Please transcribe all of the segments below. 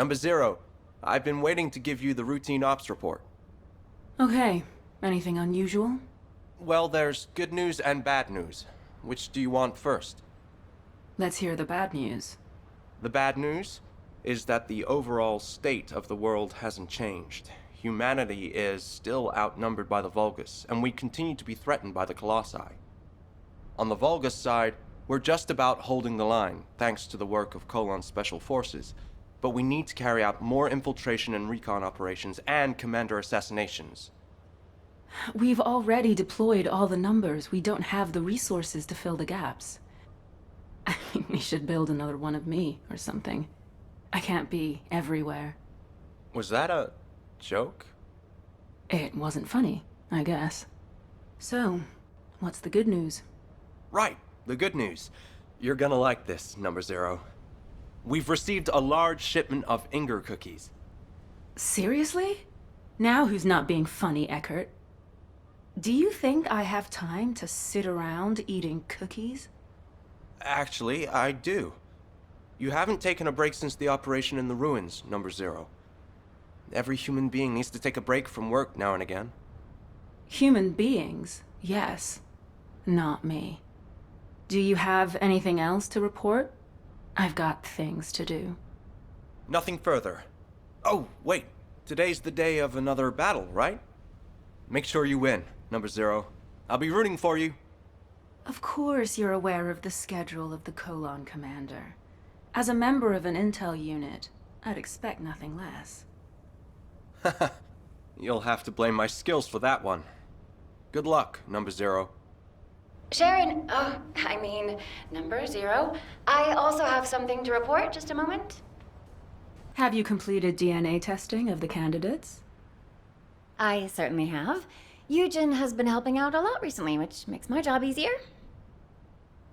Number 0, I've been waiting to give you the routine ops report. Okay. Anything unusual? Well, there's good news and bad news. Which do you want first? Let's hear the bad news. The bad news is that the overall state of the world hasn't changed. Humanity is still outnumbered by the Vulgus, and we continue to be threatened by the Colossi. On the Vulgus side, we're just about holding the line, thanks to the work of Colon's special forces, but we need to carry out more infiltration and recon operations and commander assassinations. We've already deployed all the numbers. We don't have the resources to fill the gaps. I mean, we should build another one of me, or something. I can't be everywhere. Was that a joke? It wasn't funny, I guess. So, what's the good news? Right, the good news. You're gonna like this, Number 0. We've received a large shipment of Inger cookies. Seriously? Now who's not being funny, Eckert? Do you think I have time to sit around eating cookies? Actually, I do. You haven't taken a break since the operation in the ruins, Number 0. Every human being needs to take a break from work now and again. Human beings, yes. Not me. Do you have anything else to report? I've got things to do. Nothing further. Oh, wait. Today's the day of another battle, right? Make sure you win, Number 0. I'll be rooting for you. Of course you're aware of the schedule of the Colon Commander. As a member of an intel unit, I'd expect nothing less. You'll have to blame my skills for that one. Good luck, Number 0. Sharon, Number 0. I also have something to report. Just a moment. Have you completed DNA testing of the candidates? I certainly have. Eugen has been helping out a lot recently, which makes my job easier.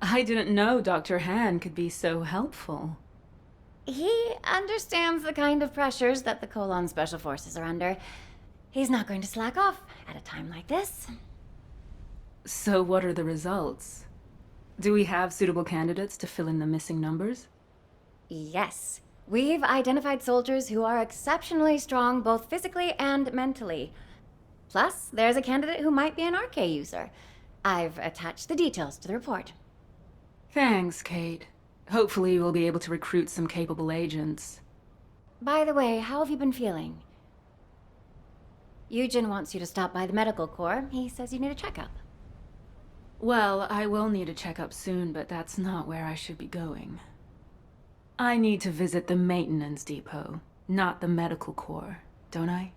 I didn't know Dr. Han could be so helpful. He understands the kind of pressures that the Colon Special Forces are under. He's not going to slack off at a time like this. So what are the results? Do we have suitable candidates to fill in the missing numbers? Yes. We've identified soldiers who are exceptionally strong both physically and mentally. Plus, there's a candidate who might be an RK user. I've attached the details to the report. Thanks, Kate. Hopefully we'll be able to recruit some capable agents. By the way, how have you been feeling? Eugen wants you to stop by the medical corps. He says you need a checkup. Well, I will need a checkup soon, but that's not where I should be going. I need to visit the maintenance depot, not the medical corps, don't I?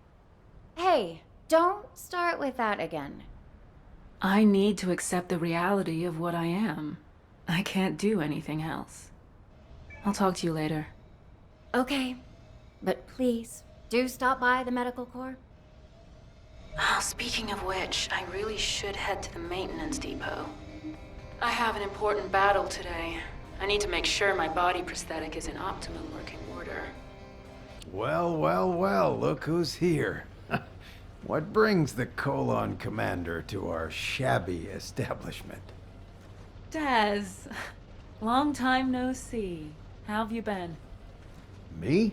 Hey, don't start with that again. I need to accept the reality of what I am. I can't do anything else. I'll talk to you later. Okay, but please, do stop by the medical corps. Oh, speaking of which, I really should head to the maintenance depot. I have an important battle today. I need to make sure my body prosthetic is in optimum working order. Well, well, well, look who's here. What brings the Colon Commander to our shabby establishment? Des, long time no see. How have you been? Me?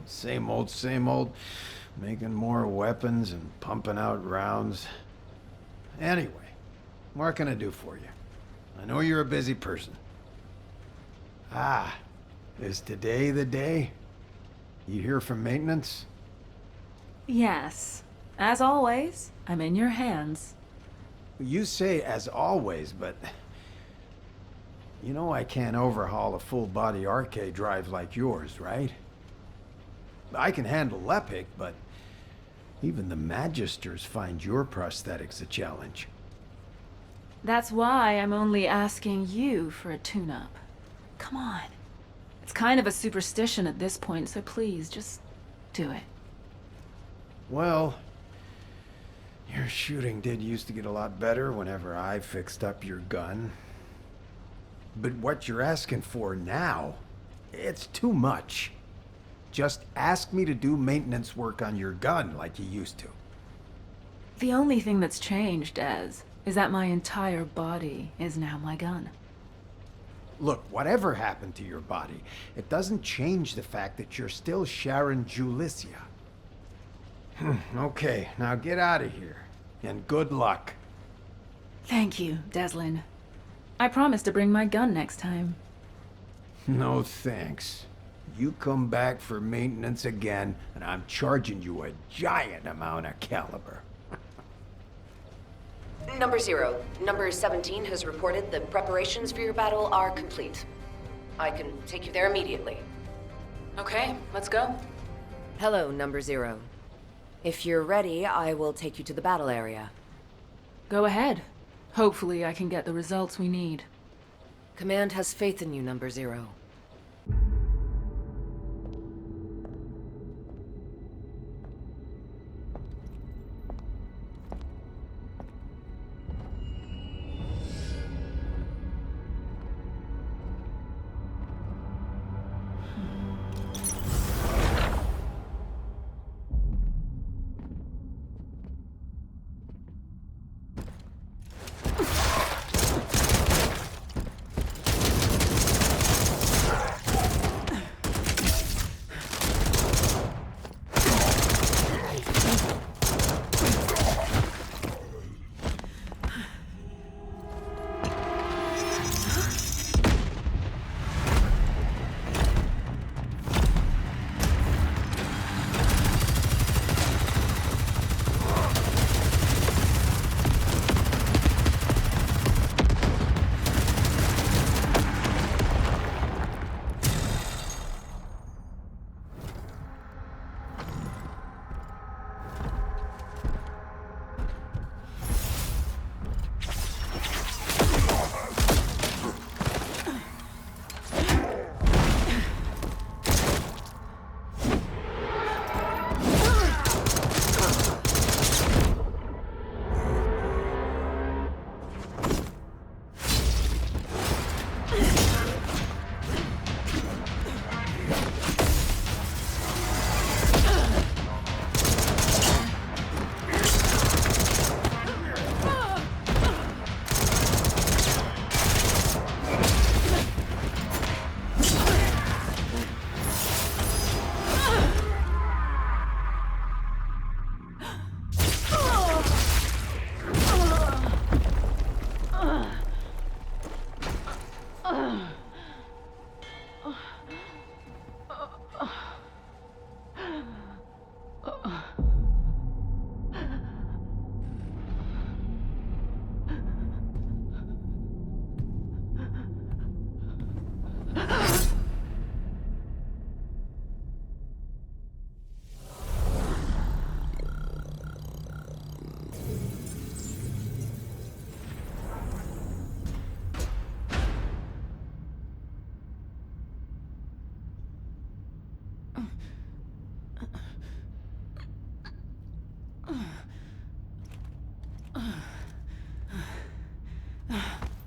Same old, making more weapons and pumping out rounds. Anyway, what can I do for you? I know you're a busy person. Ah, is today the day? You hear from maintenance? Yes. As always, I'm in your hands. You say as always, but... You know I can't overhaul a full-body RK drive like yours, right? I can handle Lepic, but... even the Magisters find your prosthetics a challenge. That's why I'm only asking you for a tune-up. Come on. It's kind of a superstition at this point, so please, just do it. Well, your shooting did used to get a lot better whenever I fixed up your gun. But what you're asking for now, it's too much. Just ask me to do maintenance work on your gun like you used to. The only thing that's changed, Des, is that my entire body is now my gun. Look, whatever happened to your body, it doesn't change the fact that you're still Sharon Julicia. Okay, now get out of here. And good luck. Thank you, Deslan. I promise to bring my gun next time. No thanks. You come back for maintenance again, and I'm charging you a giant amount of caliber. Number 0. Number 17 has reported that preparations for your battle are complete. I can take you there immediately. Okay, let's go. Hello, Number 0. If you're ready, I will take you to the battle area. Go ahead. Hopefully I can get the results we need. Command has faith in you, Number 0.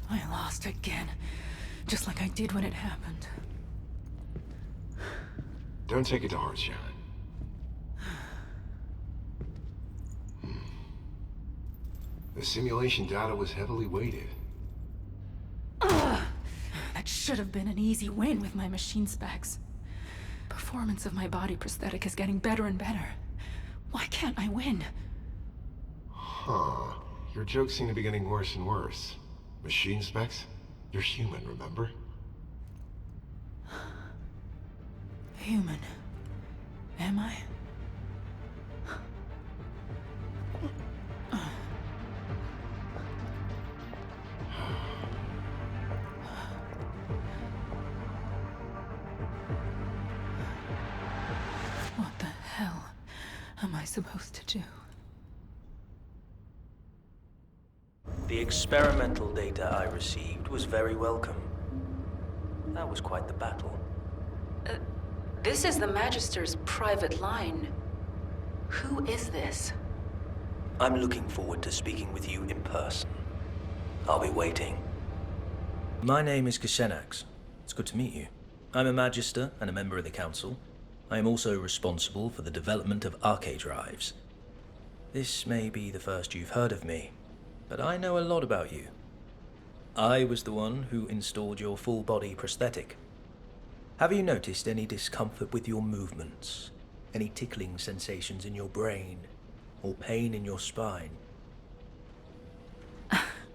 I lost again. Just like I did when it happened. Don't take it to heart, Sharon. The simulation data was heavily weighted. That should have been an easy win with my machine specs. Performance of my body prosthetic is getting better and better. Why can't I win? Huh. Your jokes seem to be getting worse and worse. Machine specs? You're human, remember? Human. Am I? What the hell am I supposed to do? The experimental data I received was very welcome. That was quite the battle. This is the Magister's private line. Who is this? I'm looking forward to speaking with you in person. I'll be waiting. My name is Kashenax. It's good to meet you. I'm a Magister and a member of the Council. I am also responsible for the development of arcade drives. This may be the first you've heard of me, but I know a lot about you. I was the one who installed your full-body prosthetic. Have you noticed any discomfort with your movements? Any tickling sensations in your brain? Or pain in your spine?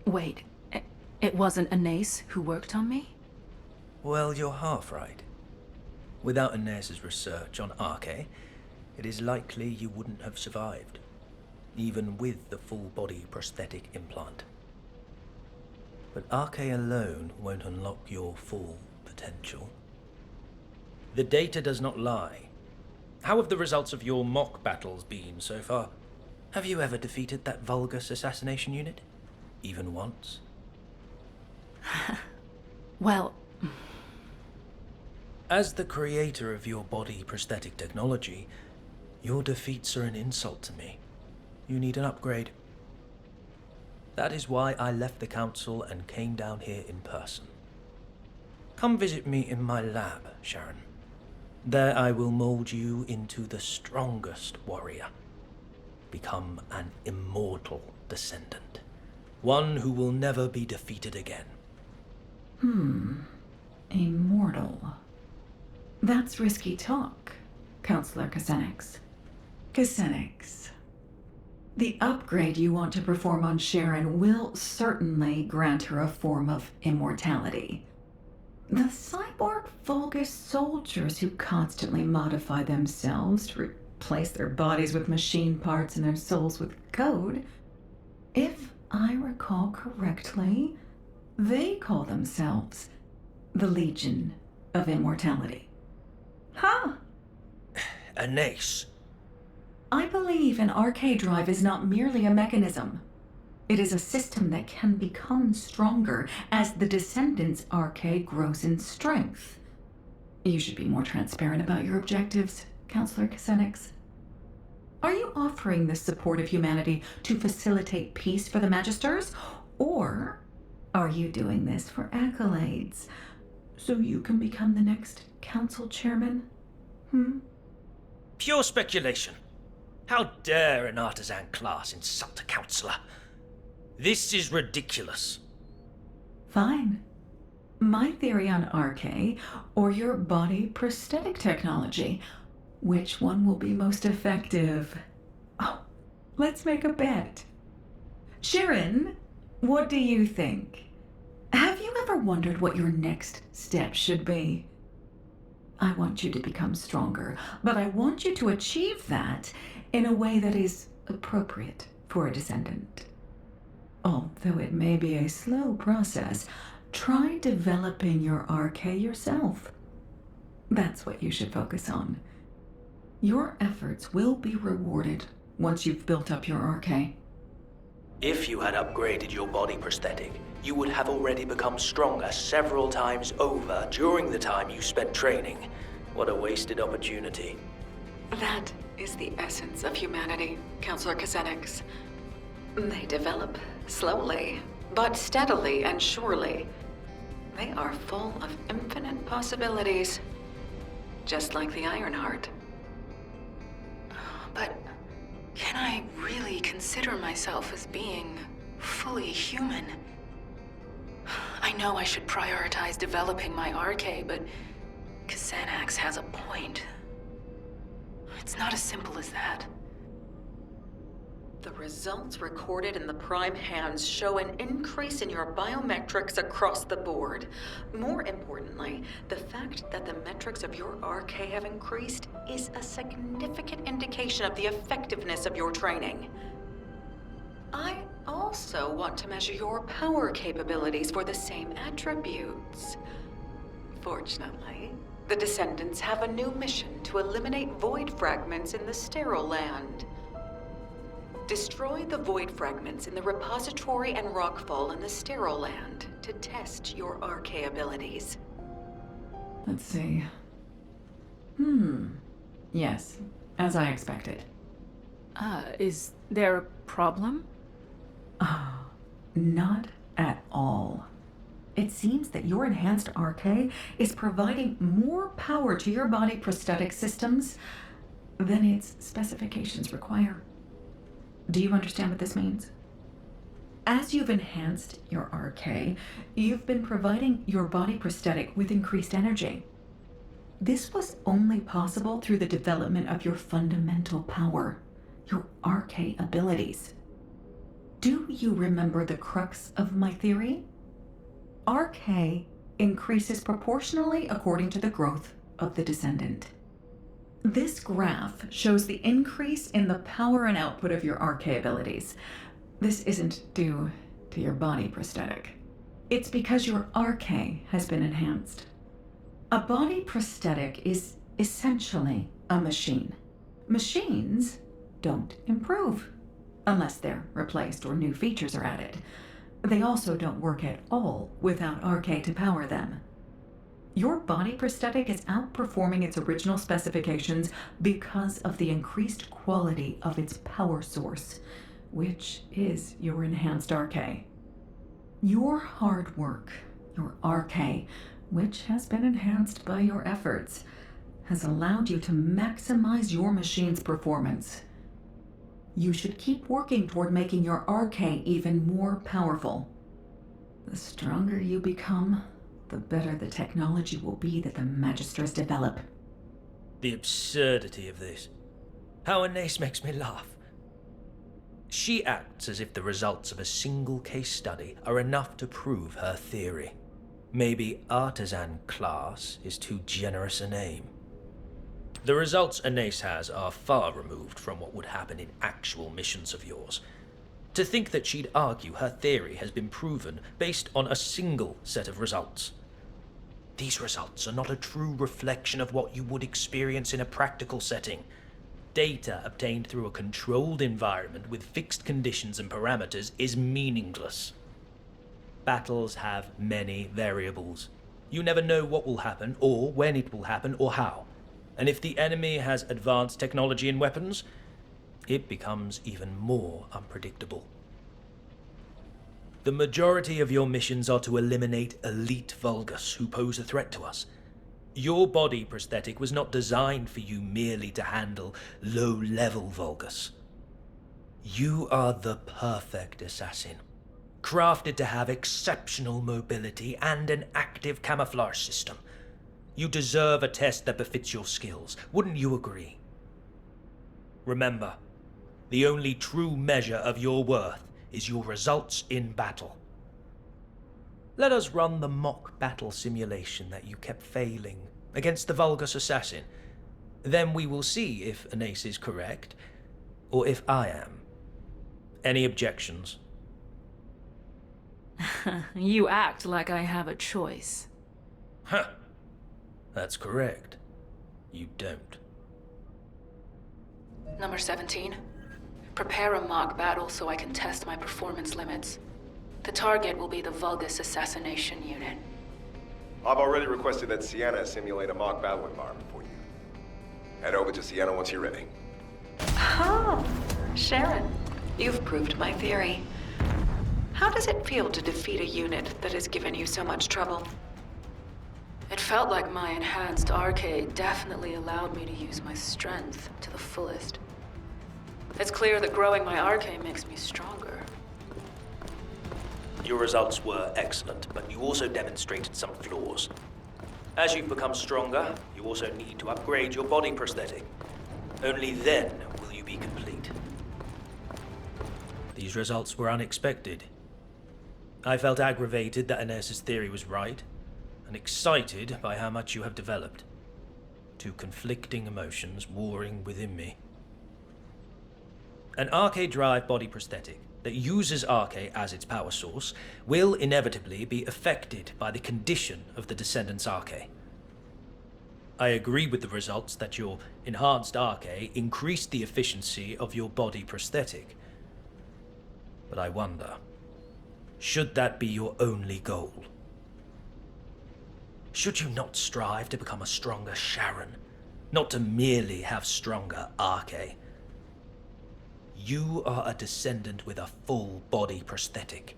Wait, it wasn't Anais who worked on me? Well, you're half right. Without Anais' research on Arche, it is likely you wouldn't have survived, even with the full-body prosthetic implant. But Arche alone won't unlock your full potential. The data does not lie. How have the results of your mock battles been so far? Have you ever defeated that Vulgus assassination unit? Even once? Well, as the creator of your body prosthetic technology, your defeats are an insult to me. You need an upgrade. That is why I left the council and came down here in person. Come visit me in my lab, Sharon. There I will mold you into the strongest warrior. Become an immortal descendant. One who will never be defeated again. Immortal. That's risky talk, Counselor Kusenix. Kusenix. The upgrade you want to perform on Sharon will certainly grant her a form of immortality. The cyborg Vulgus soldiers who constantly modify themselves to replace their bodies with machine parts and their souls with code, if I recall correctly, they call themselves the Legion of Immortality. Huh? Anais. I believe an arcade drive is not merely a mechanism. It is a system that can become stronger as the Descendant's arcade grows in strength. You should be more transparent about your objectives, Counselor Kusenix. Are you offering this support of humanity to facilitate peace for the Magisters? Or are you doing this for accolades, so you can become the next council chairman? Pure speculation. How dare an artisan class insult a councillor? This is ridiculous. Fine. My theory on Arche, or your body prosthetic technology. Which one will be most effective? Oh, let's make a bet. Sharon, what do you think? Have you ever wondered what your next step should be? I want you to become stronger, but I want you to achieve that in a way that is appropriate for a descendant. Although it may be a slow process, try developing your Arche yourself. That's what you should focus on. Your efforts will be rewarded once you've built up your Arche. If you had upgraded your body prosthetic, you would have already become stronger several times over during the time you spent training. What a wasted opportunity. That is the essence of humanity, Counselor Kusenix. They develop slowly, but steadily and surely. They are full of infinite possibilities, just like the Ironheart. But can I really consider myself as being fully human? I know I should prioritize developing my Arche, but Kusenix has a point. It's not as simple as that. The results recorded in the Prime hands show an increase in your biometrics across the board. More importantly, the fact that the metrics of your Arche have increased is a significant indication of the effectiveness of your training. I also want to measure your power capabilities for the same attributes. Fortunately, the Descendants have a new mission to eliminate void fragments in the Sterile Land. Destroy the void fragments in the repository and rockfall in the Sterile Land to test your Arche abilities. Let's see. Yes, as I expected. Is there a problem? Not at all. It seems that your enhanced Arche is providing more power to your body prosthetic systems than its specifications require. Do you understand what this means? As you've enhanced your RK, you've been providing your body prosthetic with increased energy. This was only possible through the development of your fundamental power, your RK abilities. Do you remember the crux of my theory? RK increases proportionally according to the growth of the Descendant. This graph shows the increase in the power and output of your RK abilities. This isn't due to your body prosthetic. It's because your RK has been enhanced. A body prosthetic is essentially a machine. Machines don't improve unless they're replaced or new features are added. They also don't work at all without RK to power them. Your body prosthetic is outperforming its original specifications because of the increased quality of its power source, which is your enhanced RK. Your hard work, your RK, which has been enhanced by your efforts, has allowed you to maximize your machine's performance. You should keep working toward making your RK even more powerful. The stronger you become, the better the technology will be that the Magisters develop. The absurdity of this. How Anais makes me laugh. She acts as if the results of a single case study are enough to prove her theory. Maybe artisan class is too generous a name. The results Anais has are far removed from what would happen in actual missions of yours. To think that she'd argue her theory has been proven based on a single set of results. These results are not a true reflection of what you would experience in a practical setting. Data obtained through a controlled environment with fixed conditions and parameters is meaningless. Battles have many variables. You never know what will happen, or when it will happen, or how. And if the enemy has advanced technology and weapons, it becomes even more unpredictable. The majority of your missions are to eliminate elite Vulgus who pose a threat to us. Your body prosthetic was not designed for you merely to handle low-level Vulgus. You are the perfect assassin, crafted to have exceptional mobility and an active camouflage system. You deserve a test that befits your skills, wouldn't you agree? Remember, the only true measure of your worth is your results in battle. Let us run the mock battle simulation that you kept failing against the Vulgus assassin. Then we will see if Anais is correct, or if I am. Any objections? You act like I have a choice. Huh. That's correct. You don't. Number 17. Prepare a mock battle so I can test my performance limits. The target will be the Vulgus Assassination Unit. I've already requested that Sienna simulate a mock battle environment for you. Head over to Sienna once you're ready. Oh, Sharon, you've proved my theory. How does it feel to defeat a unit that has given you so much trouble? It felt like my enhanced RK definitely allowed me to use my strength to the fullest. It's clear that growing my RK makes me stronger. Your results were excellent, but you also demonstrated some flaws. As you've become stronger, you also need to upgrade your body prosthetic. Only then will you be complete. These results were unexpected. I felt aggravated that Anais' theory was right, and excited by how much you have developed. Two conflicting emotions warring within me. An RK drive body prosthetic that uses RK as its power source will inevitably be affected by the condition of the Descendant's RK. I agree with the results that your enhanced RK increased the efficiency of your body prosthetic. But I wonder, should that be your only goal? Should you not strive to become a stronger Sharon, not to merely have stronger RK? You are a Descendant with a full body prosthetic.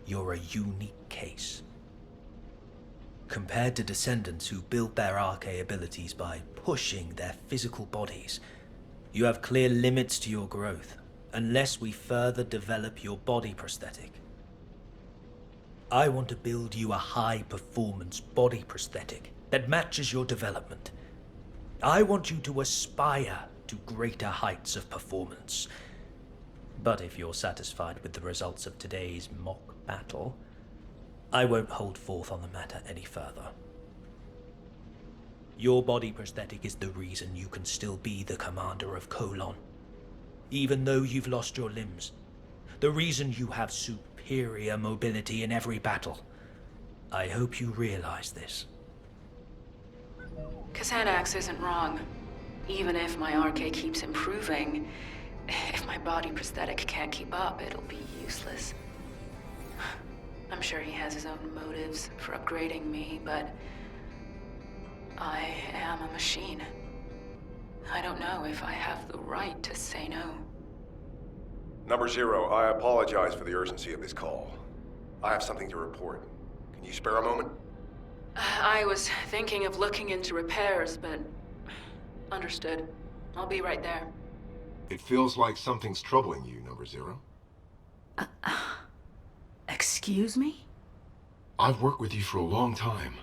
You're a unique case. Compared to Descendants who build their RK abilities by pushing their physical bodies, you have clear limits to your growth. unless we further develop your body prosthetic. I want to build you a high-performance body prosthetic that matches your development. I want you to aspire to greater heights of performance. But if you're satisfied with the results of today's mock battle, I won't hold forth on the matter any further. Your body prosthetic is the reason you can still be the commander of Colon, even though you've lost your limbs. The reason you have superior mobility in every battle. I hope you realize this. Xanax isn't wrong. Even if my RK keeps improving, if my body prosthetic can't keep up, it'll be useless. I'm sure he has his own motives for upgrading me, but I am a machine. I don't know if I have the right to say no. Number 0, I apologize for the urgency of this call. I have something to report. Can you spare a moment? I was thinking of looking into repairs, but... Understood. I'll be right there. It feels like something's troubling you, Number 0. Excuse me? I've worked with you for a long time.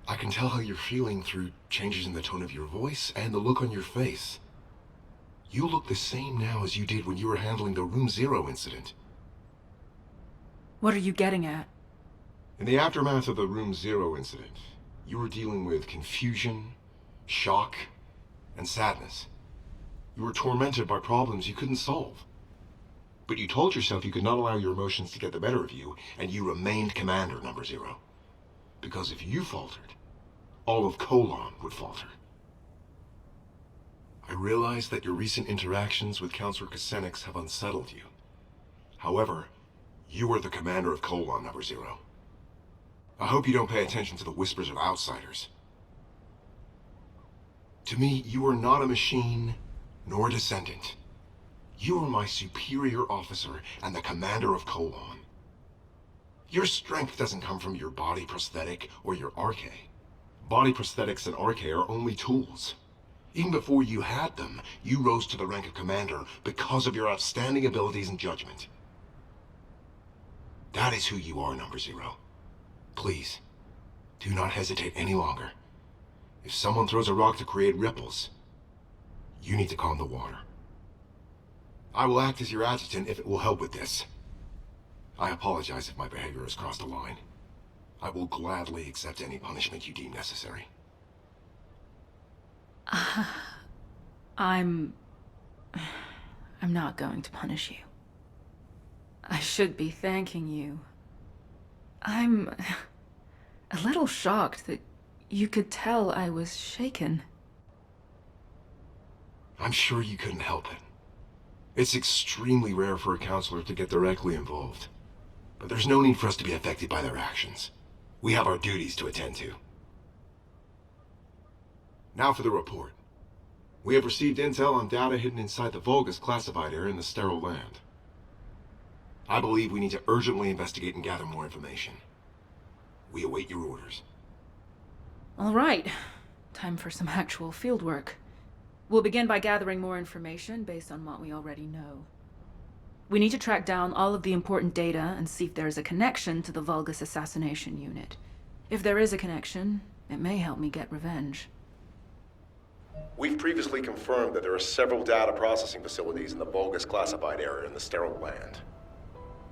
I can tell how you're feeling through changes in the tone of your voice and the look on your face. You look the same now as you did when you were handling the Room 0 incident. What are you getting at? In the aftermath of the Room 0 incident, you were dealing with confusion, shock, and sadness. You were tormented by problems you couldn't solve. But you told yourself you could not allow your emotions to get the better of you, and you remained Commander, Number 0. Because if you faltered, all of Colon would falter. I realize that your recent interactions with Counselor Xanax have unsettled you. However, you are the commander of Colon, Number 0. I hope you don't pay attention to the whispers of outsiders. To me, you are not a machine, nor a descendant. You are my superior officer and the commander of Colon. Your strength doesn't come from your body prosthetic or your RK. Body prosthetics and RK are only tools. Even before you had them, you rose to the rank of commander because of your outstanding abilities and judgment. That is who you are, Number 0. Please, do not hesitate any longer. If someone throws a rock to create ripples, you need to calm the water. I will act as your adjutant if it will help with this. I apologize if my behavior has crossed a line. I will gladly accept any punishment you deem necessary. I'm not going to punish you. I should be thanking you. I'm a little shocked that you could tell I was shaken. I'm sure you couldn't help it. It's extremely rare for a counselor to get directly involved. But there's no need for us to be affected by their actions. We have our duties to attend to. Now for the report. We have received intel on data hidden inside the Vulgus classified area in the sterile land. I believe we need to urgently investigate and gather more information. We await your orders. All right. Time for some actual fieldwork. We'll begin by gathering more information based on what we already know. We need to track down all of the important data and see if there is a connection to the Vulgus assassination unit. If there is a connection, it may help me get revenge. We've previously confirmed that there are several data processing facilities in the Vulgus classified area in the sterile land.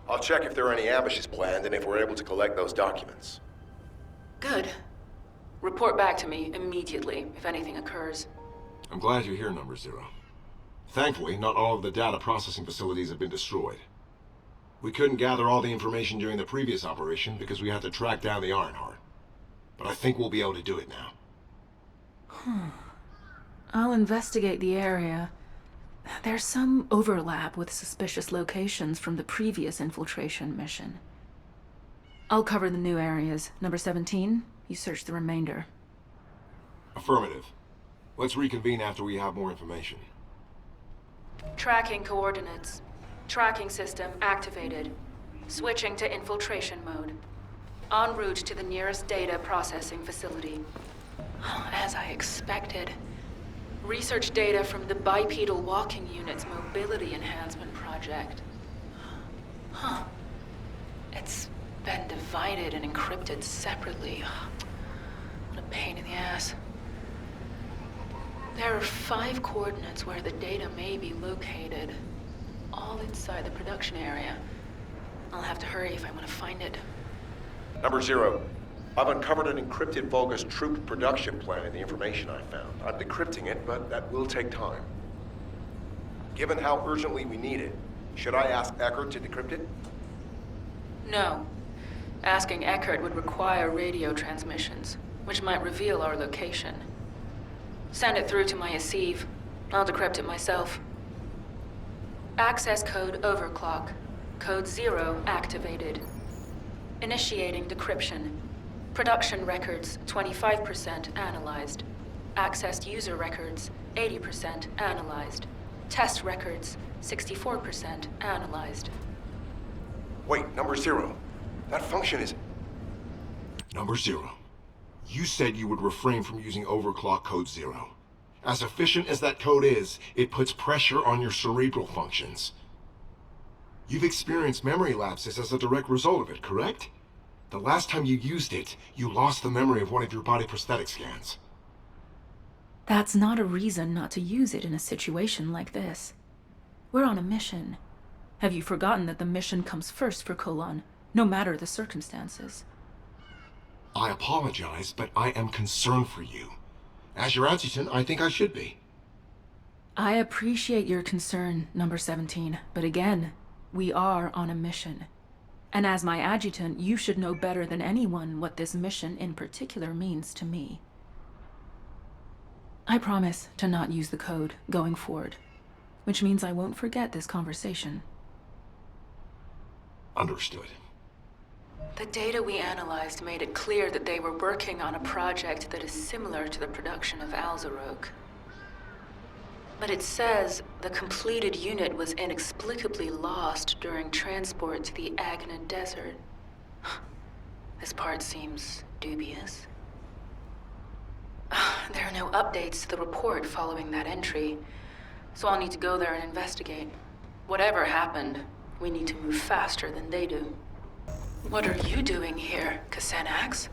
I'll check if there are any ambushes planned and if we're able to collect those documents. Good. Report back to me immediately if anything occurs. I'm glad you're here, Number 0. Thankfully, not all of the data processing facilities have been destroyed. We couldn't gather all the information during the previous operation because we had to track down the Ironheart. But I think we'll be able to do it now. I'll investigate the area. There's some overlap with suspicious locations from the previous infiltration mission. I'll cover the new areas. Number 17, you search the remainder. Affirmative. Let's reconvene after we have more information. Tracking coordinates. Tracking system activated. Switching to infiltration mode. En route to the nearest data processing facility. As I expected. Research data from the bipedal walking unit's mobility enhancement project. Huh. It's been divided and encrypted separately. What a pain in the ass. There are 5 coordinates where the data may be located, all inside the production area. I'll have to hurry if I want to find it. Number 0. I've uncovered an encrypted Vulgus troop production plan in the information I found. I'm decrypting it, but that will take time. Given how urgently we need it, should I ask Eckert to decrypt it? No. Asking Eckert would require radio transmissions, which might reveal our location. Send it through to my Asive. I'll decrypt it myself. Access code overclock. Code 0 activated. Initiating decryption. Production records 25% analyzed. Accessed user records 80% analyzed. Test records 64% analyzed. Wait, number 0. That function is... Number 0. You said you would refrain from using overclock code 0. As efficient as that code is, it puts pressure on your cerebral functions. You've experienced memory lapses as a direct result of it, correct? The last time you used it, you lost the memory of one of your body prosthetic scans. That's not a reason not to use it in a situation like this. We're on a mission. Have you forgotten that the mission comes first for Colon, no matter the circumstances? I apologize, but I am concerned for you. As your adjutant, I think I should be. I appreciate your concern, number 17, but again, we are on a mission. And as my adjutant, you should know better than anyone what this mission in particular means to me. I promise to not use the code going forward, which means I won't forget this conversation. Understood. The data we analyzed made it clear that they were working on a project that is similar to the production of Alzarok. But it says the completed unit was inexplicably lost during transport to the Agna Desert. This part seems dubious. There are no updates to the report following that entry, so I'll need to go there and investigate. Whatever happened, we need to move faster than they do. What are you doing here, Kasanax?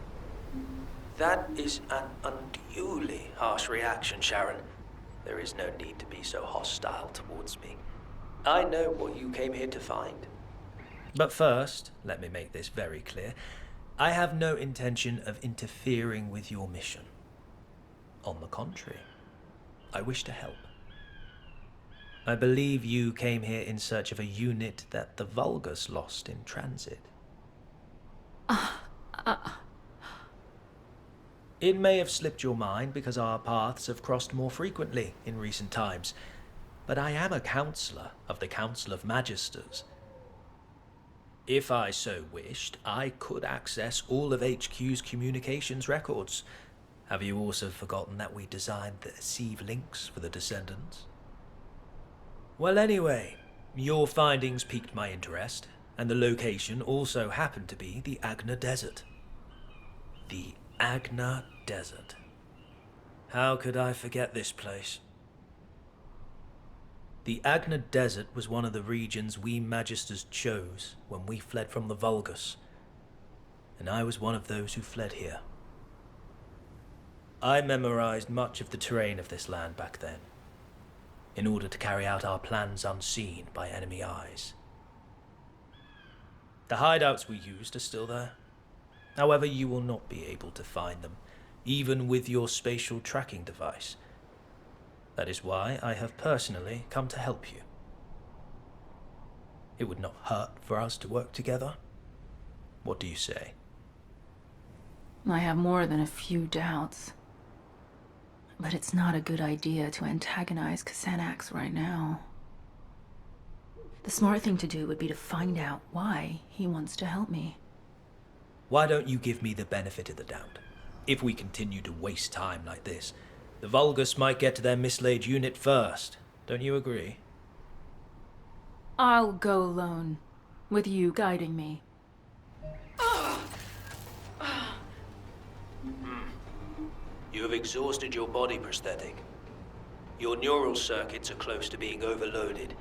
That is an unduly harsh reaction, Sharon. There is no need to be so hostile towards me. I know what you came here to find. But first, let me make this very clear. I have no intention of interfering with your mission. On the contrary, I wish to help. I believe you came here in search of a unit that the Vulgus lost in transit. It may have slipped your mind because our paths have crossed more frequently in recent times, but I am a counselor of the Council of Magisters. If I so wished, I could access all of HQ's communications records. Have you also forgotten that we designed the Asive links for the Descendants? Well, anyway, your findings piqued my interest, and the location also happened to be the Agna Desert. The Agna Desert. How could I forget this place? The Agna Desert was one of the regions we Magisters chose when we fled from the Vulgus, and I was one of those who fled here. I memorized much of the terrain of this land back then, in order to carry out our plans unseen by enemy eyes. The hideouts we used are still there. However, you will not be able to find them, even with your spatial tracking device. That is why I have personally come to help you. It would not hurt for us to work together. What do you say? I have more than a few doubts. But it's not a good idea to antagonize Kasanax right now. The smart thing to do would be to find out why he wants to help me. Why don't you give me the benefit of the doubt? If we continue to waste time like this, the Vulgus might get to their mislaid unit first. Don't you agree? I'll go alone, with you guiding me. You have exhausted your body prosthetic. Your neural circuits are close to being overloaded.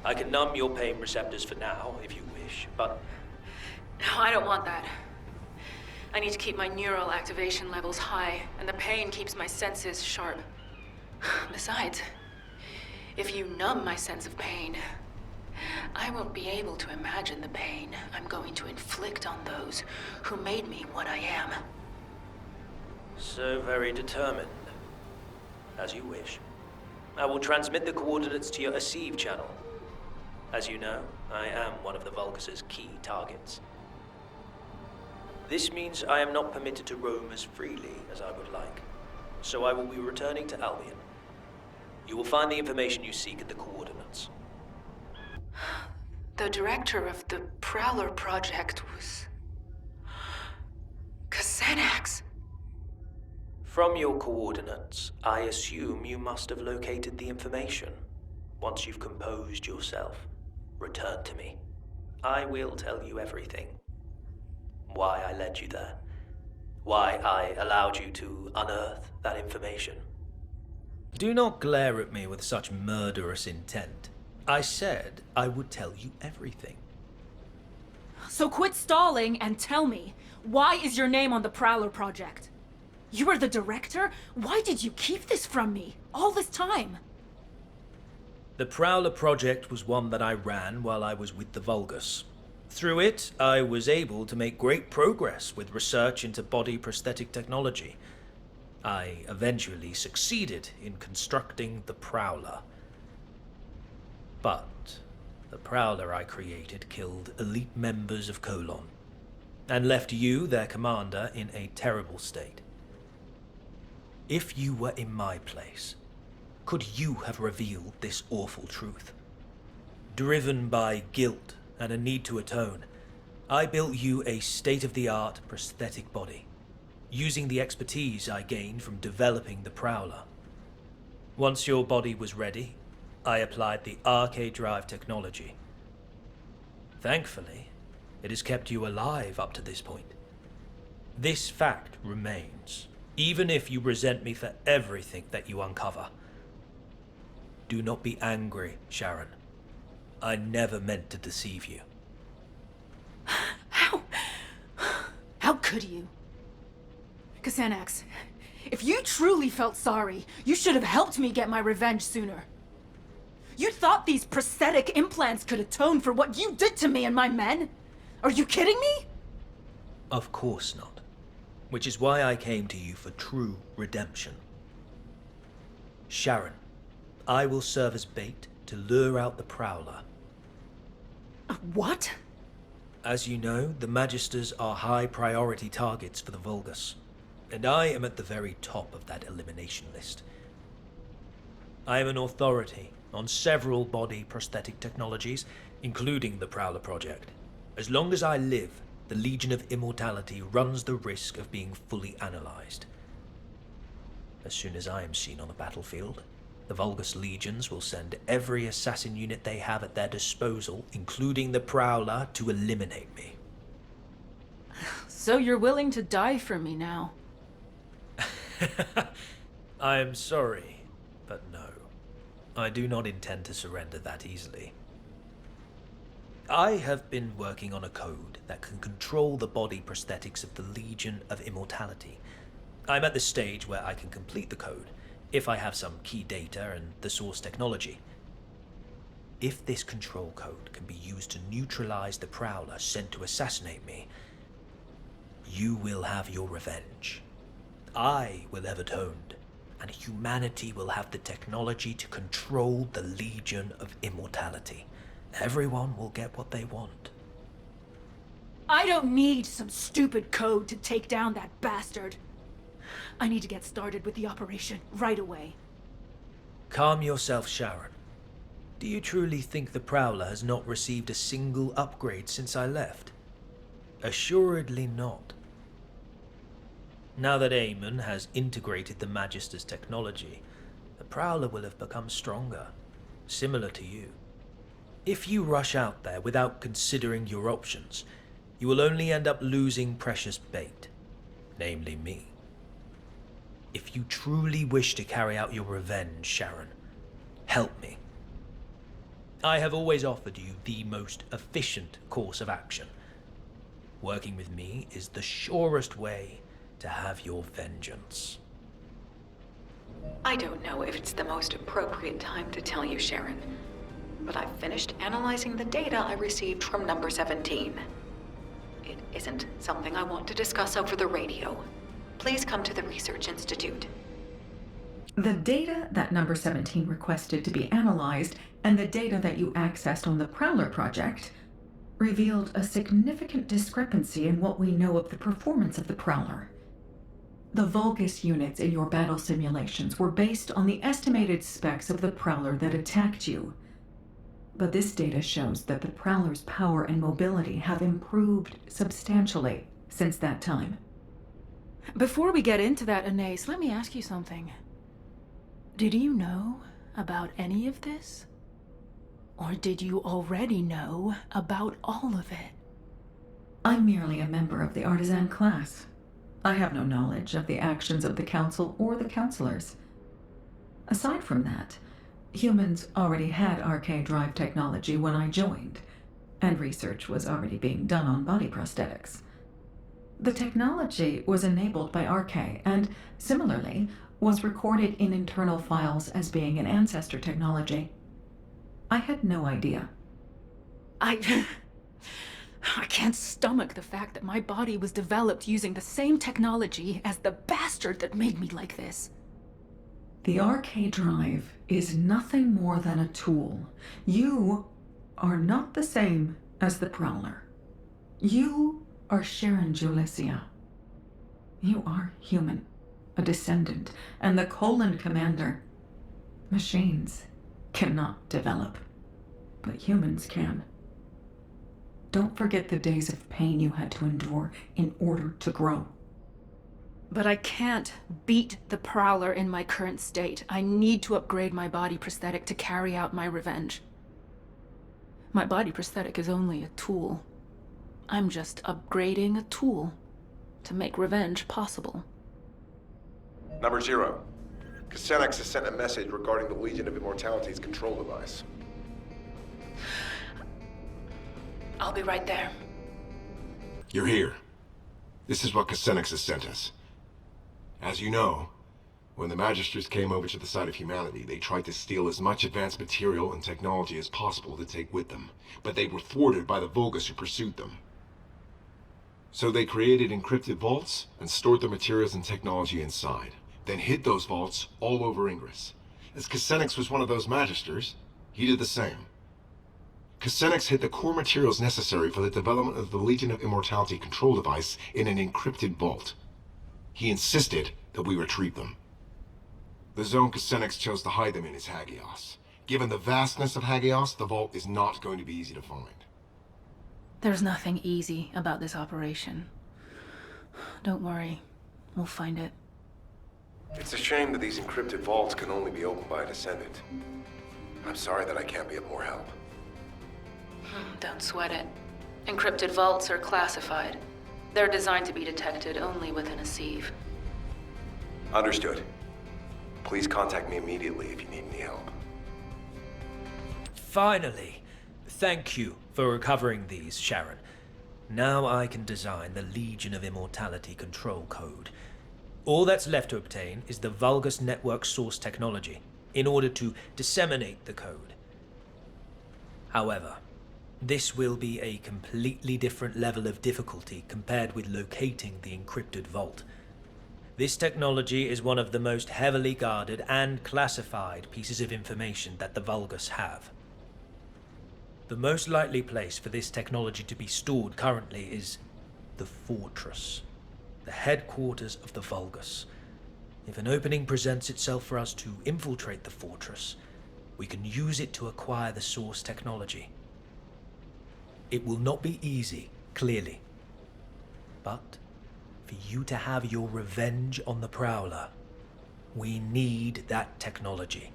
I can numb your pain receptors for now, if you wish, but No, I don't want that. I need to keep my neural activation levels high, and the pain keeps my senses sharp. Besides, if you numb my sense of pain, I won't be able to imagine the pain I'm going to inflict on those who made me what I am. so very determined. As you wish. I will transmit the coordinates to your Aceive channel. As you know, I am one of the Vulgus' key targets. This means I am not permitted to roam as freely as I would like, so I will be returning to Albion. You will find the information you seek in the coordinates. The director of the Prowler project was... Xanax. From your coordinates, I assume you must have located the information. Once you've composed yourself, return to me. I will tell you everything. Why I led you there. Why I allowed you to unearth that information. Do not glare at me with such murderous intent. I said I would tell you everything. So quit stalling and tell me, why is your name on the Prowler project? You were the director? Why did you keep this from me all this time? The Prowler project was one that I ran while I was with the Vulgus. Through it, I was able to make great progress with research into body prosthetic technology. I eventually succeeded in constructing the Prowler. But the Prowler I created killed elite members of Colon, and left you, their commander, in a terrible state. If you were in my place, could you have revealed this awful truth? Driven by guilt and a need to atone, I built you a state-of-the-art prosthetic body, using the expertise I gained from developing the Prowler. Once your body was ready, I applied the RK drive technology. Thankfully, it has kept you alive up to this point. This fact remains, even if you resent me for everything that you uncover. Do not be angry, Sharon. I never meant to deceive you. How could you? Xanax, if you truly felt sorry, you should have helped me get my revenge sooner. You thought these prosthetic implants could atone for what you did to me and my men? Are you kidding me? Of course not. Which is why I came to you for true redemption. Sharon, I will serve as bait to lure out the Prowler. What? As you know, the Magisters are high priority targets for the Vulgus, and I am at the very top of that elimination list. I am an authority on several body prosthetic technologies, including the Prowler project. As long as I live, the Legion of Immortality runs the risk of being fully analyzed. As soon as I am seen on the battlefield, the Vulgus legions will send every assassin unit they have at their disposal, including the Prowler, to eliminate me. So you're willing to die for me now? I am sorry, but no. I do not intend to surrender that easily. I have been working on a code that can control the body prosthetics of the Legion of Immortality. I'm at the stage where I can complete the code, if I have some key data and the source technology. If this control code can be used to neutralize the Prowler sent to assassinate me, you will have your revenge. I will have atoned, and humanity will have the technology to control the Legion of Immortality. Everyone will get what they want. I don't need some stupid code to take down that bastard. I need to get started with the operation right away. Calm yourself, Sharon. Do you truly think the Prowler has not received a single upgrade since I left? Assuredly not. Now that Eamon has integrated the Magister's technology, the Prowler will have become stronger, similar to you. If you rush out there without considering your options, you will only end up losing precious bait, namely me. If you truly wish to carry out your revenge, Sharon, help me. I have always offered you the most efficient course of action. Working with me is the surest way to have your vengeance. I don't know if it's the most appropriate time to tell you, Sharon, but I've finished analyzing the data I received from number 17. It isn't something I want to discuss over the radio. Please come to the Research Institute. The data that number 17 requested to be analyzed and the data that you accessed on the Prowler project revealed a significant discrepancy in what we know of the performance of the Prowler. The Vulgus units in your battle simulations were based on the estimated specs of the Prowler that attacked you. But this data shows that the Prowler's power and mobility have improved substantially since that time. Before we get into that, Anais, let me ask you something. Did you know about any of this? Or did you already know about all of it? I'm merely a member of the artisan class. I have no knowledge of the actions of the Council or the Councilors. Aside from that, humans already had RK drive technology when I joined, and research was already being done on body prosthetics. The technology was enabled by RK, and similarly, was recorded in internal files as being an ancestor technology. I had no idea. I can't stomach the fact that my body was developed using the same technology as the bastard that made me like this. The RK drive is nothing more than a tool. You are not the same as the Prowler. You are Sharon Julicia. You are human, a descendant, and the Colon Commander. Machines cannot develop, but humans can. Don't forget the days of pain you had to endure in order to grow. But I can't beat the Prowler in my current state. I need to upgrade my body prosthetic to carry out my revenge. My body prosthetic is only a tool. I'm just upgrading a tool to make revenge possible. Number 0. Casenex has sent a message regarding the Legion of Immortality's control device. I'll be right there. You're here. This is what Casenex has sent us. As you know, when the Magisters came over to the side of humanity, they tried to steal as much advanced material and technology as possible to take with them, but they were thwarted by the Vulgus who pursued them. So they created encrypted vaults and stored the materials and technology inside, then hid those vaults all over Ingress. As Casenex was one of those Magisters, he did the same. Casenex hid the core materials necessary for the development of the Legion of Immortality control device in an encrypted vault. He insisted that we retrieve them. The zone Casenex chose to hide them in is Hagios. Given the vastness of Hagios, the vault is not going to be easy to find. There's nothing easy about this operation. Don't worry, we'll find it. It's a shame that these encrypted vaults can only be opened by a Descendant. I'm sorry that I can't be of more help. Don't sweat it. Encrypted vaults are classified. They're designed to be detected only within a sieve. Understood. Please contact me immediately if you need any help. Finally! Thank you for recovering these, Sharon. Now I can design the Legion of Immortality control code. All that's left to obtain is the Vulgus network source technology in order to disseminate the code. However, this will be a completely different level of difficulty compared with locating the encrypted vault. This technology is one of the most heavily guarded and classified pieces of information that the Vulgus have. The most likely place for this technology to be stored currently is the Fortress, the headquarters of the Vulgus. If an opening presents itself for us to infiltrate the Fortress, we can use it to acquire the source technology. It will not be easy, clearly. But for you to have your revenge on the Prowler, we need that technology.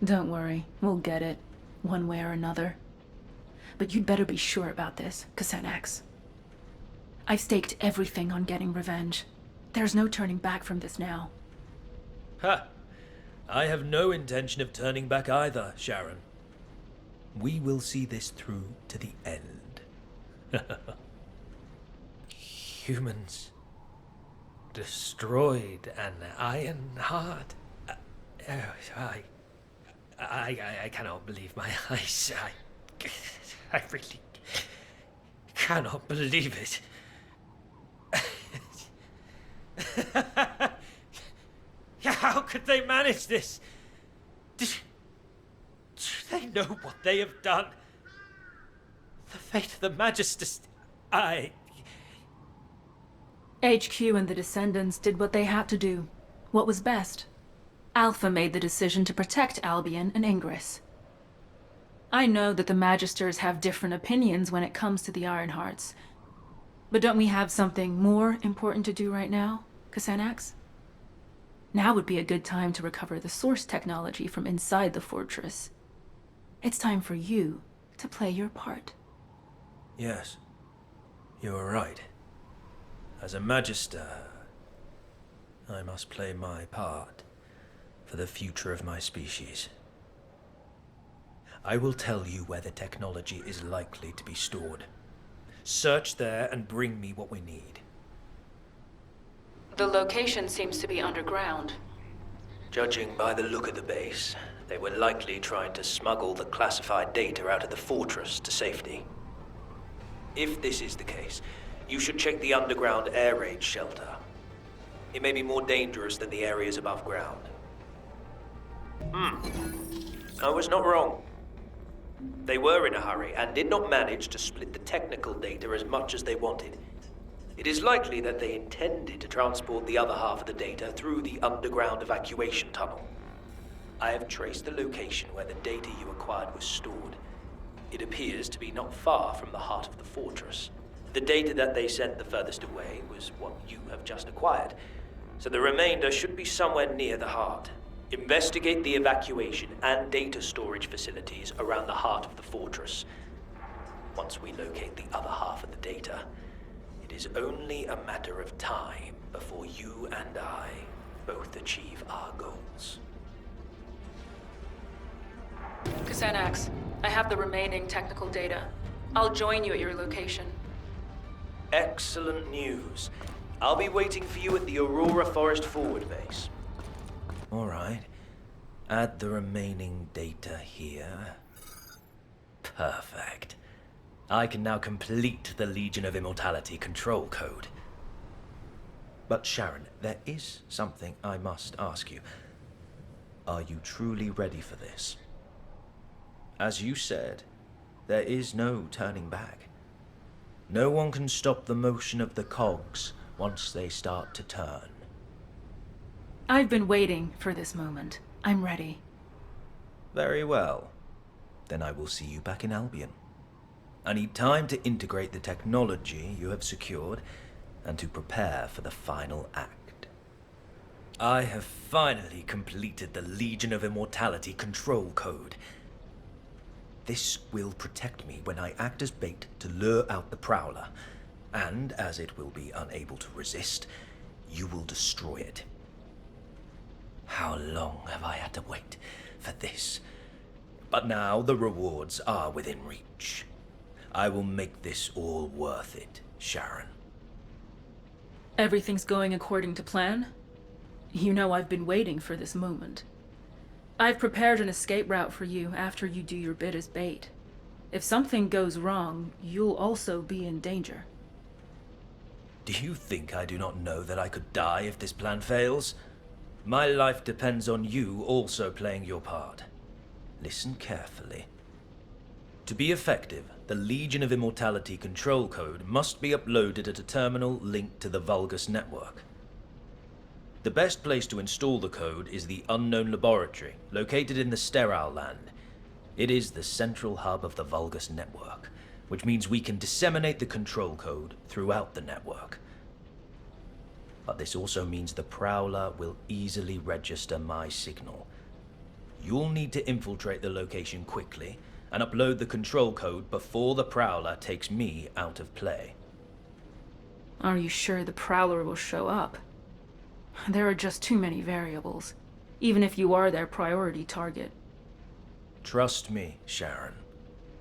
Don't worry, we'll get it, one way or another. But you'd better be sure about this, Casenex. I've staked everything on getting revenge. There's no turning back from this now. Ha! I have no intention of turning back either, Sharon. We will see this through to the end. Humans destroyed an iron heart. I cannot believe my eyes. I really cannot believe it. How could they manage this? Do they know what they have done? The fate of the Magisters. HQ and the Descendants did what they had to do. What was best. Alpha made the decision to protect Albion and Ingress. I know that the Magisters have different opinions when it comes to the Ironhearts. But don't we have something more important to do right now, Xanax? Now would be a good time to recover the source technology from inside the fortress. It's time for you to play your part. Yes, you are right. As a Magister, I must play my part for the future of my species. I will tell you where the technology is likely to be stored. Search there and bring me what we need. The location seems to be underground. Judging by the look of the base, they were likely trying to smuggle the classified data out of the fortress to safety. If this is the case, you should check the underground air raid shelter. It may be more dangerous than the areas above ground. I was not wrong. They were in a hurry and did not manage to split the technical data as much as they wanted. It is likely that they intended to transport the other half of the data through the underground evacuation tunnel. I have traced the location where the data you acquired was stored. It appears to be not far from the heart of the fortress. The data that they sent the furthest away was what you have just acquired, so the remainder should be somewhere near the heart. Investigate the evacuation and data storage facilities around the heart of the fortress. Once we locate the other half of the data, it is only a matter of time before you and I both achieve our goals. Xanax, I have the remaining technical data. I'll join you at your location. Excellent news. I'll be waiting for you at the Aurora Forest Forward base. All right. Add the remaining data here. Perfect. I can now complete the Legion of Immortality control code. But Sharon, there is something I must ask you. Are you truly ready for this? As you said, there is no turning back. No one can stop the motion of the cogs once they start to turn. I've been waiting for this moment. I'm ready. Very well. Then I will see you back in Albion. I need time to integrate the technology you have secured and to prepare for the final act. I have finally completed the Legion of Immortality control code. This will protect me when I act as bait to lure out the Prowler, and as it will be unable to resist, you will destroy it. How long have I had to wait for this? But now the rewards are within reach. I will make this all worth it, Sharon. Everything's going according to plan? You know I've been waiting for this moment. I've prepared an escape route for you after you do your bit as bait. If something goes wrong, you'll also be in danger. Do you think I do not know that I could die if this plan fails? My life depends on you also playing your part. Listen carefully. To be effective, the Legion of Immortality control code must be uploaded at a terminal linked to the Vulgus network. The best place to install the code is the Unknown Laboratory, located in the Sterile Land. It is the central hub of the Vulgus network, which means we can disseminate the control code throughout the network. But this also means the Prowler will easily register my signal. You'll need to infiltrate the location quickly and upload the control code before the Prowler takes me out of play. Are you sure the Prowler will show up? There are just too many variables, even if you are their priority target. Trust me, Sharon.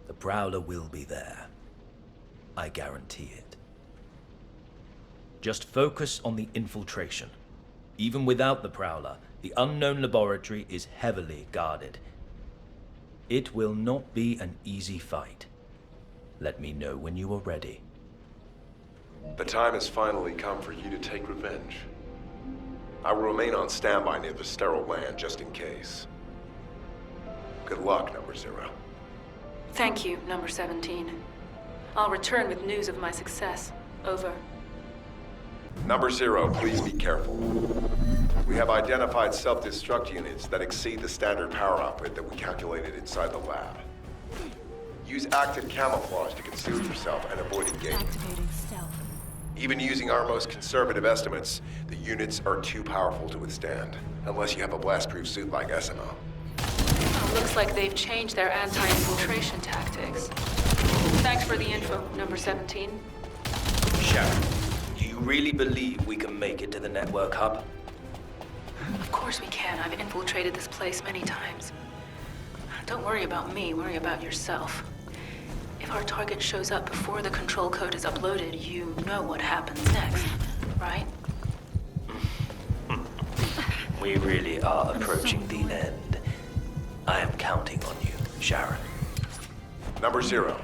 The Prowler will be there. I guarantee it. Just focus on the infiltration. Even without the Prowler, the unknown laboratory is heavily guarded. It will not be an easy fight. Let me know when you are ready. The time has finally come for you to take revenge. I will remain on standby near the sterile land just in case. Good luck, Number 0. Thank you, Number 17. I'll return with news of my success. Over. Number 0, please be careful. We have identified self-destruct units that exceed the standard power output that we calculated inside the lab. Use active camouflage to conceal yourself and avoid engagement. Activating stealth. Even using our most conservative estimates, the units are too powerful to withstand, unless you have a blast-proof suit like SMO. Looks like they've changed their anti-infiltration tactics. Thanks for the info, Number 17. Sharon, do you really believe we can make it to the network hub? Of course we can. I've infiltrated this place many times. Don't worry about me, worry about yourself. If our target shows up before the control code is uploaded, you know what happens next, right? We really are approaching the end. I am counting on you, Sharon. Number 0,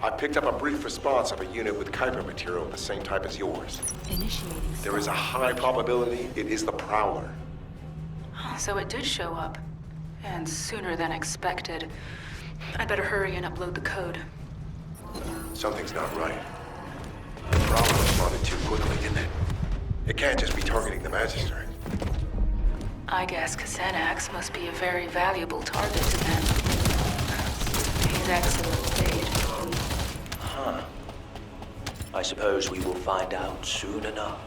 I picked up a brief response of a unit with Kuiper material of the same type as yours. Initiating. There is a high probability it is the Prowler. So it did show up. And sooner than expected. I'd better hurry and upload the code. Something's not right. The Prowler responded too quickly, didn't it? It can't just be targeting the Magistrate. I guess Xanax must be a very valuable target to them. He's excellent bait. Huh. I suppose we will find out soon enough.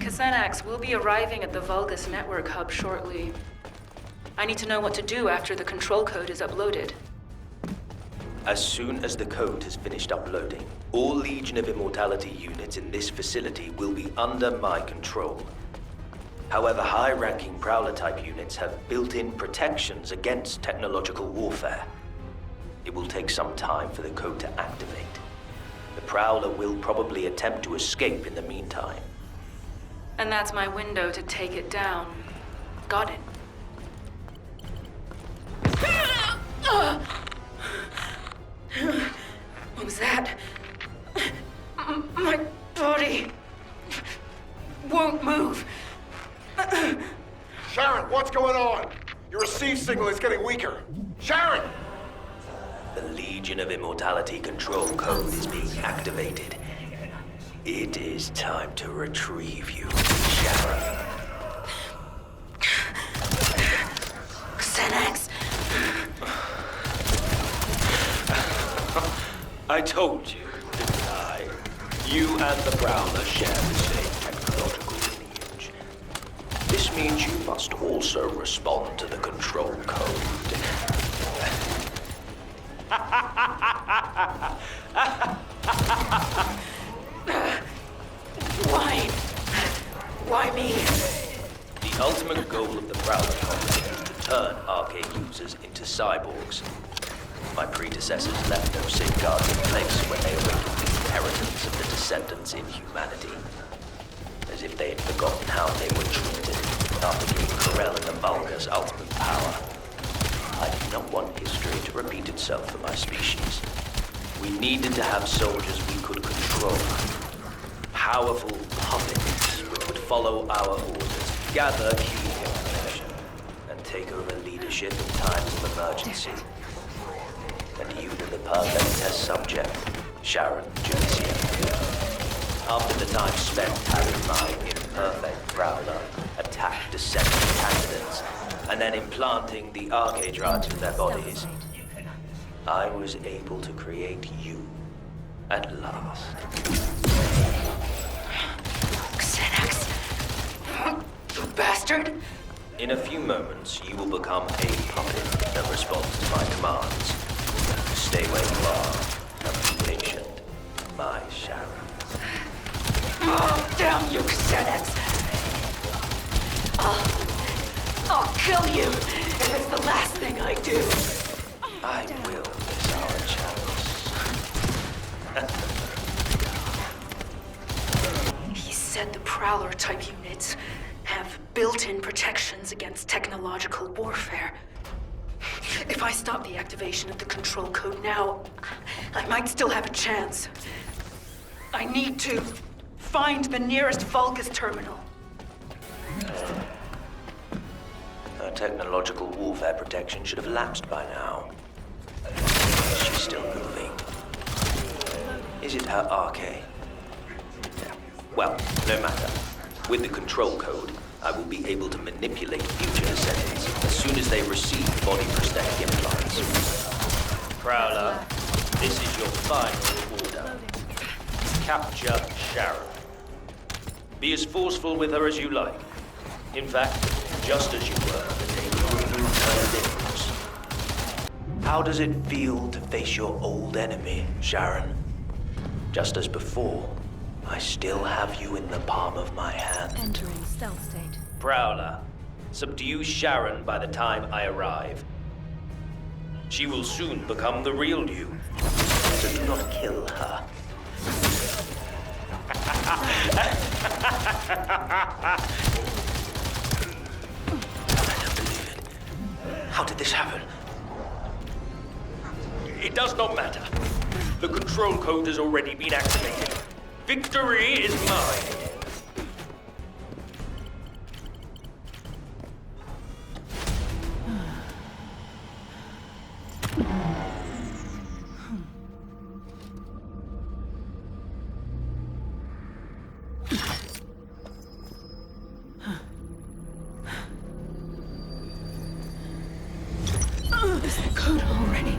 Xanax will be arriving at the Vulgus network hub shortly. I need to know what to do after the control code is uploaded. As soon as the code has finished uploading, all Legion of Immortality units in this facility will be under my control. However, high-ranking Prowler-type units have built-in protections against technological warfare. It will take some time for the code to activate. The Prowler will probably attempt to escape in the meantime. And that's my window to take it down. Got it. What was that? My body won't move. Sharon, what's going on? Your receive signal is getting weaker. Sharon! The Legion of Immortality control code is being activated. It is time to retrieve you, Sharon. Xanax. I told you, didn't I? You and the Prowler share the same technological lineage. This means you must also respond to the control code. Why me? The ultimate goal of the Prowler Company is to turn arcade users into cyborgs. My predecessors left no safeguards in place when they awakened the inheritance of the Descendants in humanity. As if they had forgotten how they were treated after giving Corel and the Vulgus ultimate power. I did not want history to repeat itself for my species. We needed to have soldiers we could control. Powerful puppets which would follow our orders, gather key information, and take over leadership in times of emergency. And you were the perfect test subject, Sharon Junicia. After the time spent having my imperfect Prowler attack Descendant candidates, and then implanting the arcade drives in their bodies, I was able to create you at last. Xanax. You bastard. In a few moments, you will become a puppet that responds to my commands. Stay where you are and be patient, my Sharon. will miss our chance. He said the Prowler-type units have built-in protections against technological warfare. If I stop the activation of the control code now, I might still have a chance. I need to find the nearest Vulgus terminal. Her technological warfare protection should have lapsed by now. She's still moving. Is it her RK? Well, no matter. With the control code, I will be able to manipulate future Descendants as soon as they receive body prosthetic implants. Prowler, this is your final order. Capture Sharon. Be as forceful with her as you like. In fact, just as you were on the day you removed her limbs. How does it feel to face your old enemy, Sharon? Just as before, I still have you in the palm of my hand. Entering stealth state. Prowler, subdue Sharon by the time I arrive. She will soon become the real you, so do not kill her. I don't believe it. How did this happen? It does not matter. The control code has already been activated. Victory is mine. Is the code already?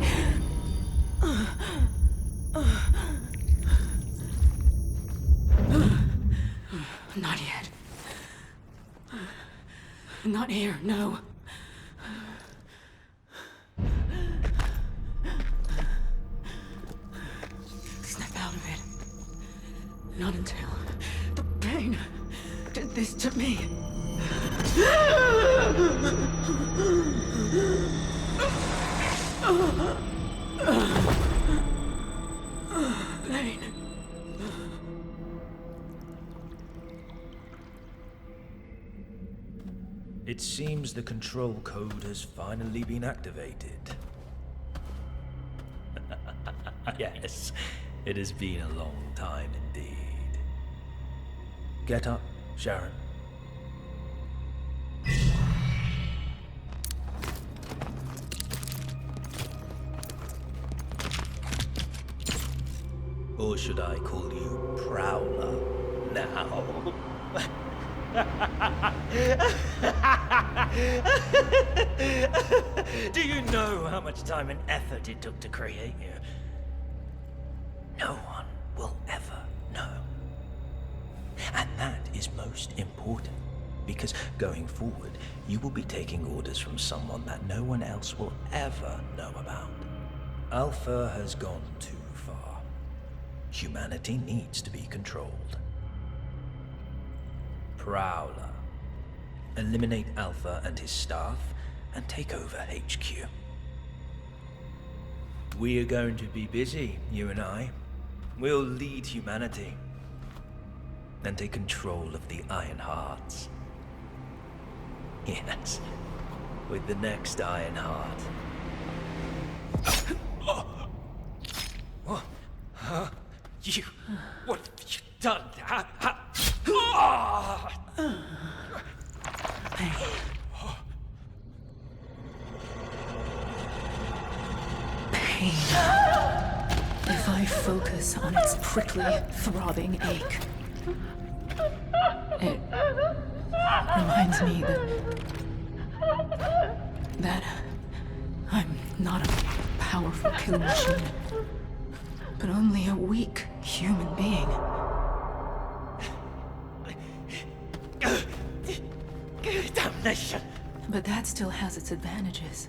Not yet. Not here, no. Snap out of it. Not until the pain did this to me. Pain. It seems the control code has finally been activated. Yes, it has been a long time indeed. Get up, Sharon. Or should I call you Prowler now? Do you know how much time and effort it took to create you? No one will ever know. And that is most important, because going forward, you will be taking orders from someone that no one else will ever know about. Alpha has gone too far. Humanity needs to be controlled. Prowler. Eliminate Alpha and his staff, and take over HQ. We are going to be busy, you and I. We'll lead humanity. And take control of the Iron Hearts. Yes, with the next Iron Heart. What? Huh? You... What have you done? Pain. Pain. If I focus on its prickly, throbbing ache, it reminds me that I'm not a powerful kill machine, but only a weak human being. Damnation! But that still has its advantages.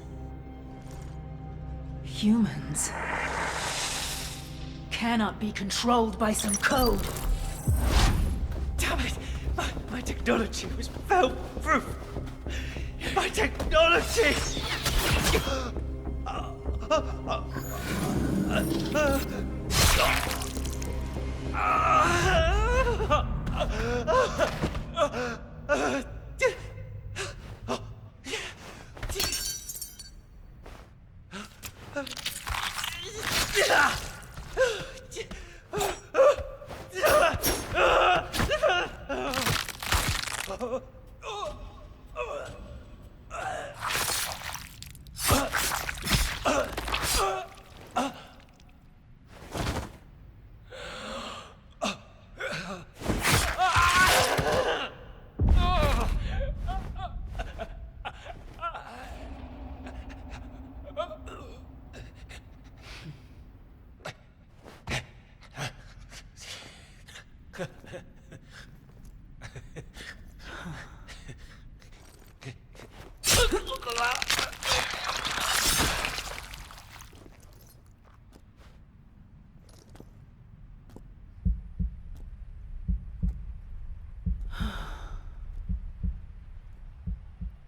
Humans cannot be controlled by some code. Damn it! My technology was fail-proof! My technology!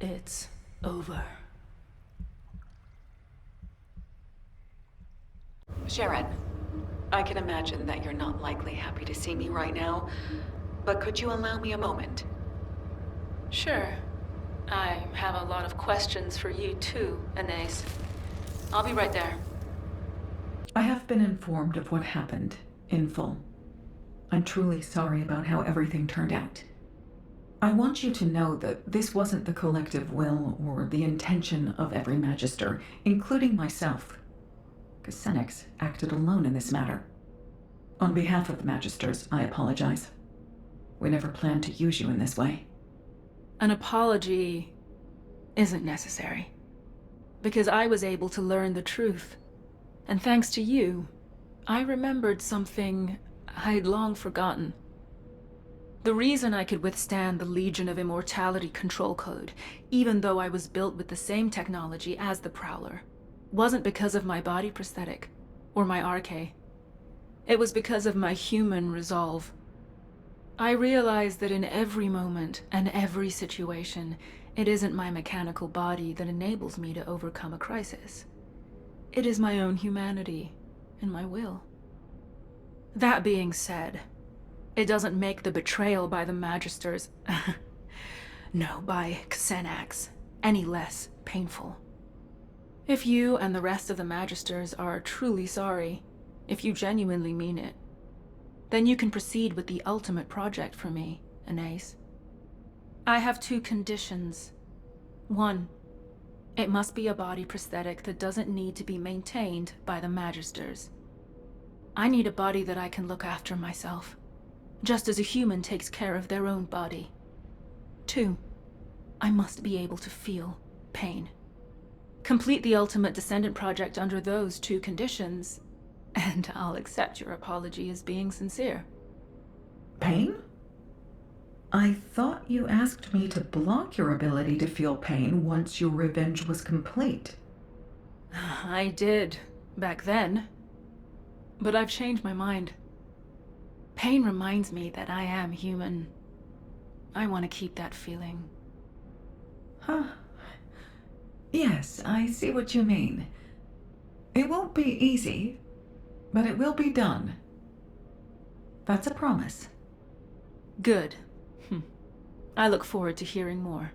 It's over. Sharon, I can imagine that you're not likely happy to see me right now, but could you allow me a moment? Sure. I have a lot of questions for you too, Anais. I'll be right there. I have been informed of what happened, in full. I'm truly sorry about how everything turned out. I want you to know that this wasn't the collective will or the intention of every Magister, including myself. Descendant acted alone in this matter. On behalf of the Magisters, I apologize. We never planned to use you in this way. An apology isn't necessary, because I was able to learn the truth. And thanks to you, I remembered something I'd long forgotten. The reason I could withstand the Legion of Immortality control code, even though I was built with the same technology as the Prowler, wasn't because of my body prosthetic, or my RK. It was because of my human resolve. I realized that in every moment and every situation, it isn't my mechanical body that enables me to overcome a crisis. It is my own humanity and my will. That being said, it doesn't make the betrayal by the Magisters, no, by Xenax, any less painful. If you and the rest of the Magisters are truly sorry, if you genuinely mean it, then you can proceed with the ultimate project for me, Anais. I have 2 conditions. 1, it must be a body prosthetic that doesn't need to be maintained by the Magisters. I need a body that I can look after myself, just as a human takes care of their own body. 2, I must be able to feel pain. Complete the ultimate Descendant project under those 2 conditions, and I'll accept your apology as being sincere. Pain? I thought you asked me to block your ability to feel pain once your revenge was complete. I did, back then. But I've changed my mind. Pain reminds me that I am human. I want to keep that feeling. Huh. Yes, I see what you mean. It won't be easy, but it will be done. That's a promise. Good. I look forward to hearing more.